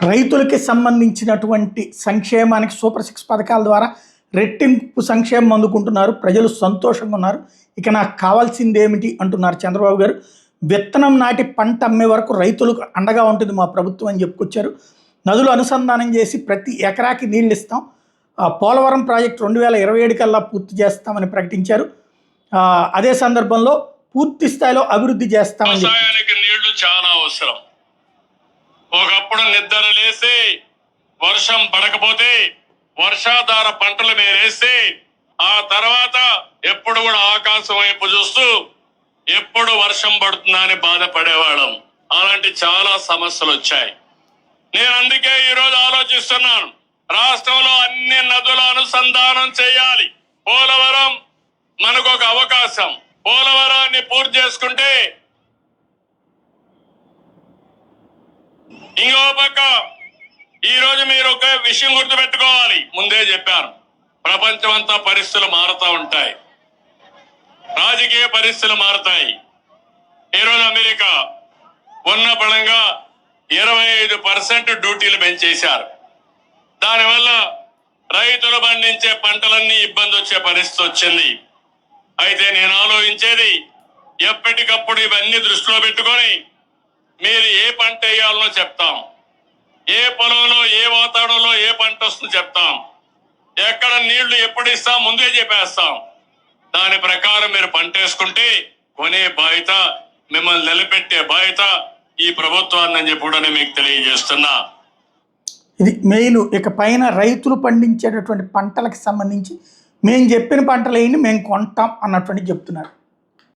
రైతులకి సంబంధించినటువంటి సంక్షేమానికి సూపర్ సిక్స్ పథకాల ద్వారా రెట్టింపు సంక్షేమం అందుకుంటున్నారు. ప్రజలు సంతోషంగా ఉన్నారు. ఇక నాకు కావాల్సింది ఏమిటి అంటున్నారు చంద్రబాబు గారు. విత్తనం నాటి పంట అమ్మే వరకు రైతులకు అండగా ఉంటుంది మా ప్రభుత్వం అని చెప్పుకొచ్చారు. నదులు అనుసంధానం చేసి ప్రతి ఎకరాకి నీళ్ళు ఇస్తాం. పోలవరం ప్రాజెక్టు 2027 కల్లా పూర్తి చేస్తామని ప్రకటించారు. అదే సందర్భంలో పూర్తి స్థాయిలో అభివృద్ధి చేస్తామని నీళ్లు చాలా అవసరం. ఒకప్పుడు నిద్ర లేసి వర్షం పడకపోతే వర్షాధార పంటలు మేరేస్తే ఆ తర్వాత ఎప్పుడు కూడా ఆకాశం వైపు చూస్తూ ఎప్పుడు వర్షం పడుతుందా అని బాధపడేవాళ్ళం. అలాంటి చాలా సమస్యలు వచ్చాయి. నేను అందుకే ఈరోజు ఆలోచిస్తున్నాను, రాష్ట్రంలో అన్ని నదుల అనుసంధానం చేయాలి. పోలవరం మనకు ఒక అవకాశం. పోలవరాన్ని పూర్తి చేసుకుంటే ఇంకో పక్క ఈరోజు మీరు ఒక విషయం గుర్తుపెట్టుకోవాలి. ముందే చెప్పాను, ప్రపంచం అంతా పరిస్థితులు మారుతూ ఉంటాయి, రాజకీయ పరిస్థితులు మారుతాయి. ఈరోజు అమెరికా ఉన్న బలంగా 25% డ్యూటీలు పెంచేశారు. దానివల్ల రైతులు పండించే పంటలన్నీ ఇబ్బంది వచ్చే పరిస్థితి వచ్చింది. అయితే నేను ఆలోచించేది, ఎప్పటికప్పుడు ఇవన్నీ దృష్టిలో పెట్టుకొని మీరు ఏ పంట వేయాలనో చెప్తాం, ఏ పొలంలో ఏ వాతావరణంలో ఏ పంట వస్తుందో చెప్తాం, ఎక్కడ నీళ్లు ఎప్పుడు ఇస్తాం ముందే చెప్పేస్తాం. దాని ప్రకారం మీరు పంట వేసుకుంటే కొనే బాధ్యత, మిమ్మల్ని నిలబెట్టే బాధ్యత ఈ ప్రభుత్వాన్ని అని చెప్పి కూడా మీకు తెలియజేస్తున్నా. ఇది మెయిన్. ఇక పైన రైతులు పండించేటటువంటి పంటలకు సంబంధించి మేము చెప్పిన పంటలు వేయండి, మేము కొంటాం అన్నటువంటి చెప్తున్నారు.